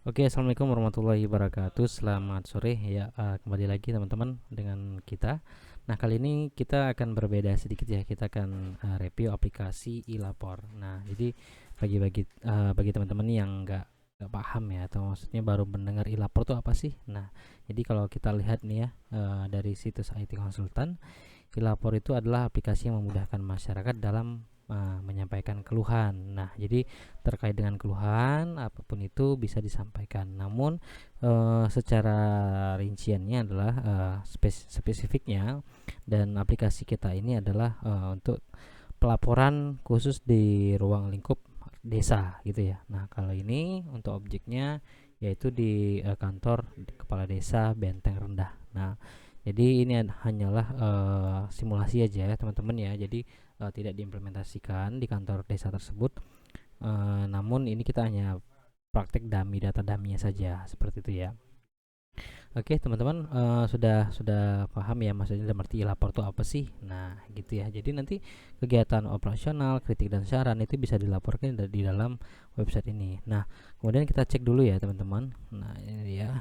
Oke, assalamualaikum warahmatullahi wabarakatuh. Selamat sore ya, kembali lagi teman-teman dengan kita. Nah, kali ini kita akan berbeda sedikit ya. Kita akan review aplikasi iLapor. Nah, jadi bagi teman-teman yang nggak paham ya, atau maksudnya baru mendengar iLapor itu apa sih? Nah, jadi kalau kita lihat nih ya, dari situs IT Konsultan, iLapor itu adalah aplikasi yang memudahkan masyarakat dalam menyampaikan keluhan. Nah, jadi terkait dengan keluhan apapun itu bisa disampaikan. Namun secara rinciannya adalah spesifiknya, dan aplikasi kita ini adalah untuk pelaporan khusus di ruang lingkup desa gitu ya. Nah, kalau ini untuk objeknya yaitu di kantor kepala desa Benteng Rendah. Nah, jadi ini hanyalah simulasi aja ya teman-teman ya. Jadi tidak diimplementasikan di kantor desa tersebut. Namun ini kita hanya praktek data dummy saja seperti itu ya. Oke teman-teman, sudah paham ya maksudnya dalam arti lapor itu apa sih? Nah gitu ya. Jadi nanti kegiatan operasional, kritik dan saran itu bisa dilaporkan di dalam website ini. Nah kemudian kita cek dulu ya teman-teman. Nah ini dia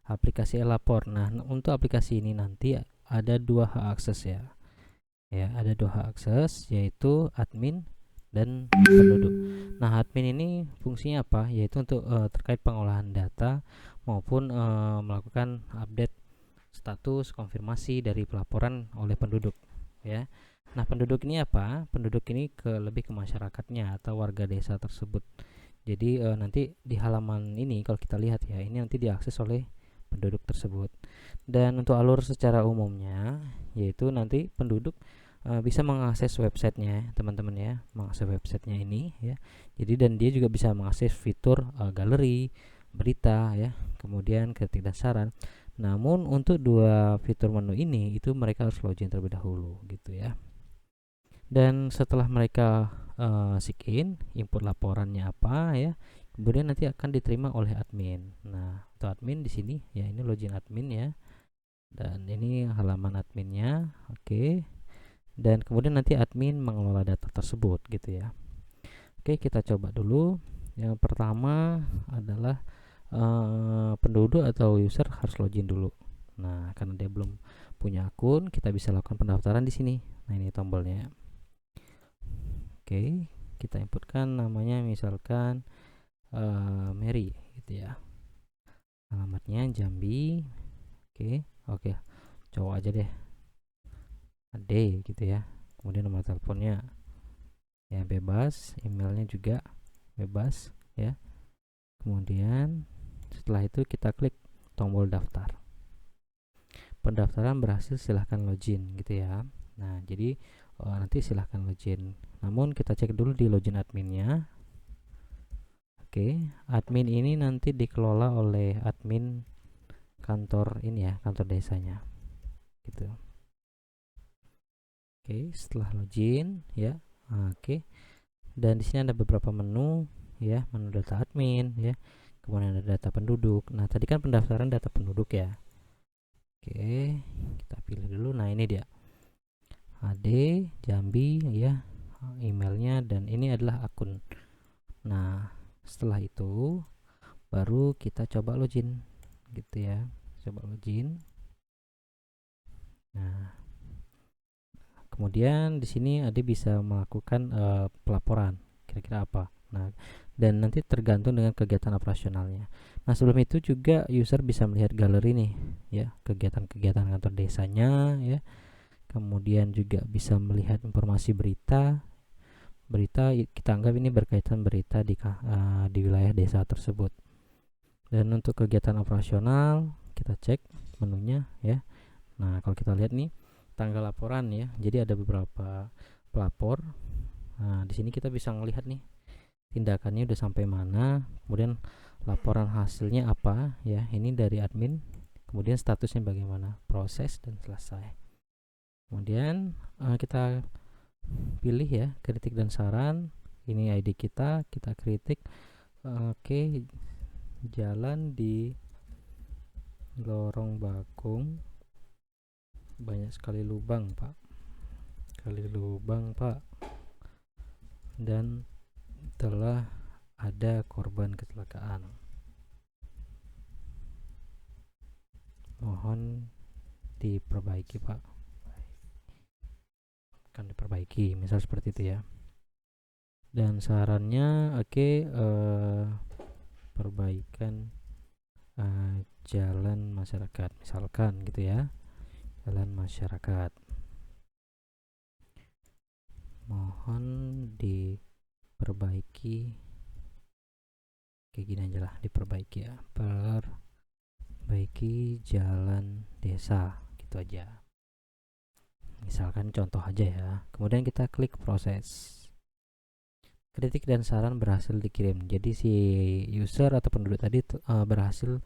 aplikasi lapor. Nah untuk aplikasi ini nanti ada dua hak akses ya. Ya ada dua hak akses, yaitu admin dan penduduk. Nah, admin ini fungsinya apa? Yaitu untuk terkait pengolahan data maupun melakukan update status konfirmasi dari pelaporan oleh penduduk, ya. Nah, penduduk ini apa? Penduduk ini lebih ke masyarakatnya atau warga desa tersebut. Jadi nanti di halaman ini kalau kita lihat ya, ini nanti diakses oleh penduduk tersebut. Dan untuk alur secara umumnya, yaitu nanti penduduk bisa mengakses websitenya teman-teman ya, mengakses websitenya ini ya. Jadi dan dia juga bisa mengakses fitur galeri, berita ya, kemudian kritik dan saran. Namun untuk dua fitur menu ini itu mereka harus login terlebih dahulu gitu ya. Dan setelah mereka sign in, input laporannya apa ya, kemudian nanti akan diterima oleh admin. Nah, untuk admin di sini ya, ini login admin ya, dan ini halaman adminnya. Oke. Dan kemudian nanti admin mengelola data tersebut gitu ya. Oke, kita coba dulu. Yang pertama adalah penduduk atau user harus login dulu. Nah, karena dia belum punya akun, kita bisa lakukan pendaftaran di sini. Nah, ini tombolnya. Oke, kita inputkan namanya misalkan Mary gitu ya. Alamatnya Jambi. Oke, cowok aja deh. Ade gitu ya. Kemudian nomor teleponnya ya bebas, emailnya juga bebas ya. Kemudian setelah itu kita klik tombol daftar. Pendaftaran berhasil, silahkan login gitu ya. Nah jadi nanti silahkan login, namun kita cek dulu di login adminnya. Oke, admin ini nanti dikelola oleh admin kantor ini ya, kantor desanya gitu. Oke, setelah login ya. Oke, dan di sini ada beberapa menu ya, menu data admin ya, kemudian ada data penduduk. Nah tadi kan pendaftaran data penduduk ya. Oke, kita pilih dulu. Nah ini dia, Ade Jambi ya, emailnya, dan ini adalah akun. Nah setelah itu baru kita coba login gitu ya, coba login. Nah kemudian di sini Ade bisa melakukan pelaporan kira-kira apa. Nah dan nanti tergantung dengan kegiatan operasionalnya. Nah sebelum itu juga user bisa melihat galeri nih ya, kegiatan-kegiatan kantor desanya ya. Kemudian juga bisa melihat informasi berita. Berita kita anggap ini berkaitan berita di wilayah desa tersebut. Dan untuk kegiatan operasional kita cek menunya ya. Nah kalau kita lihat nih tanggal laporan ya, jadi ada beberapa pelapor. Nah di sini kita bisa melihat nih tindakannya udah sampai mana, kemudian laporan hasilnya apa ya, ini dari admin, kemudian statusnya bagaimana, proses dan selesai. Kemudian kita pilih ya kritik dan saran, ini ID kita kritik. Oke, jalan di Lorong Bakung banyak sekali lubang pak, dan telah ada korban kecelakaan. mohon diperbaiki Pak, akan diperbaiki, misal seperti itu ya. Dan sarannya oke, perbaikan jalan masyarakat misalkan gitu ya, jalan masyarakat mohon diperbaiki, kayak gini aja lah, diperbaiki ya, perbaiki jalan desa gitu aja, misalkan contoh aja ya. Kemudian kita klik proses. Kritik dan saran berhasil dikirim. Jadi si user atau penduduk tadi berhasil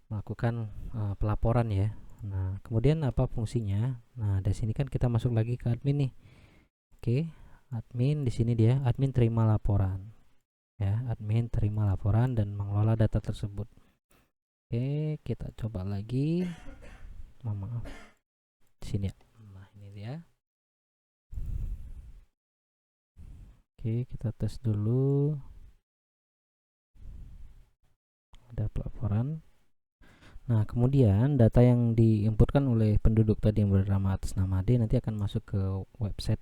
melakukan pelaporan ya. Nah, kemudian apa fungsinya? Nah, dari sini kan kita masuk lagi ke admin nih. Oke, admin di sini dia, admin terima laporan. Ya, admin terima laporan dan mengelola data tersebut. Oke, kita coba lagi. Maaf. Di sini ya. Nah, ini dia. Oke, kita tes dulu. Ada pelaporan. Nah, kemudian data yang diinputkan oleh penduduk tadi yang bernama atas nama D nanti akan masuk ke website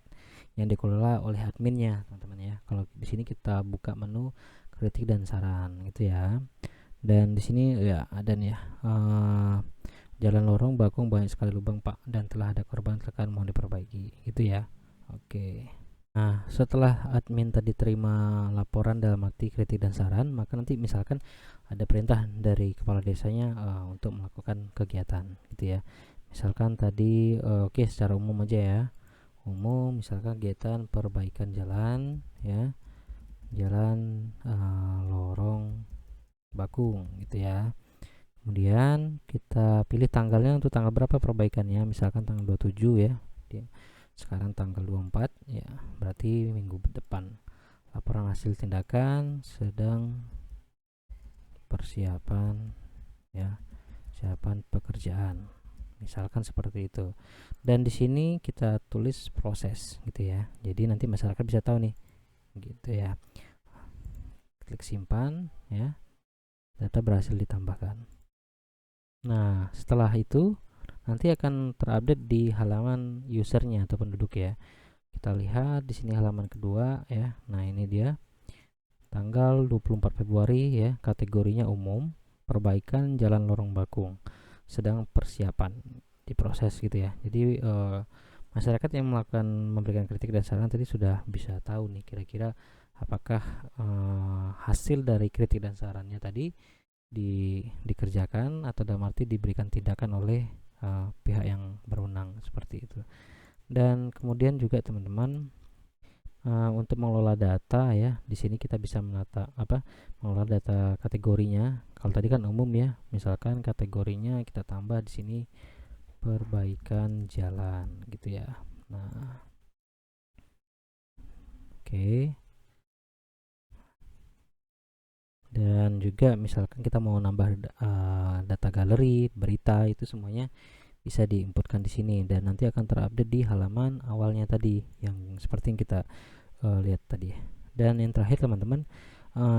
yang dikelola oleh adminnya, teman-teman ya. Kalau di sini kita buka menu kritik dan saran gitu ya. Dan di sini ya ada nih ya. Jalan lorong bakung banyak sekali lubang Pak, dan telah ada korban kecelakaan, mohon diperbaiki gitu ya. Oke. Nah, setelah admin tadi terima laporan dalam arti kritik dan saran, maka nanti misalkan ada perintah dari kepala desanya untuk melakukan kegiatan gitu ya. Misalkan tadi oke, secara umum aja ya. Umum misalkan kegiatan perbaikan jalan ya. Jalan lorong bakung gitu ya. Kemudian kita pilih tanggalnya, untuk tanggal berapa perbaikannya, misalkan tanggal 27 ya. Sekarang tanggal 24 ya, berarti minggu depan. Laporan hasil tindakan sedang persiapan ya, persiapan pekerjaan, misalkan seperti itu. Dan di sini kita tulis proses gitu ya, jadi nanti masyarakat bisa tahu nih gitu ya. Klik simpan ya, data berhasil ditambahkan. Nah, setelah itu nanti akan terupdate di halaman usernya atau penduduk ya. Kita lihat di sini halaman kedua ya. Nah, ini dia. Tanggal 24 Februari ya, kategorinya umum, perbaikan jalan lorong bakung. Sedang persiapan, diproses gitu ya. Jadi masyarakat yang memberikan kritik dan saran tadi sudah bisa tahu nih kira-kira apakah hasil dari kritik dan sarannya tadi dikerjakan atau dalam arti diberikan tindakan oleh pihak yang berwenang seperti itu. Dan kemudian juga teman-teman untuk mengelola data ya, di sini kita bisa mengelola data kategorinya. Kalau tadi kan umum ya, misalkan kategorinya kita tambah di sini perbaikan jalan gitu ya. Nah, oke. Dan juga misalkan kita mau nambah data galeri, berita, itu semuanya bisa diinputkan di sini dan nanti akan terupdate di halaman awalnya tadi yang seperti yang kita lihat tadi. Dan yang terakhir teman-teman,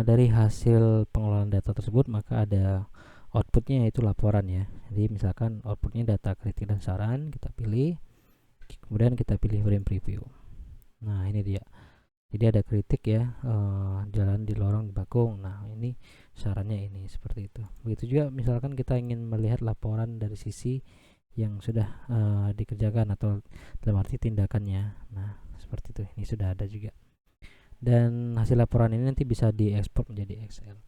dari hasil pengelolaan data tersebut maka ada outputnya, yaitu laporan ya. Jadi misalkan outputnya data kritik dan saran, kita pilih, kemudian kita pilih frame preview. Nah, ini dia. Jadi ada kritik ya, jalan di lorong bakung. Nah, ini sarannya ini seperti itu. Begitu juga misalkan kita ingin melihat laporan dari sisi yang sudah dikerjakan atau dalam arti tindakannya. Nah, seperti itu. Ini sudah ada juga. Dan hasil laporan ini nanti bisa diekspor menjadi Excel.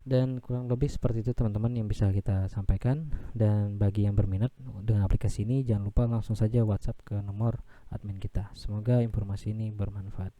Dan kurang lebih seperti itu teman-teman yang bisa kita sampaikan. Dan bagi yang berminat dengan aplikasi ini, jangan lupa langsung saja WhatsApp ke nomor admin kita. Semoga informasi ini bermanfaat.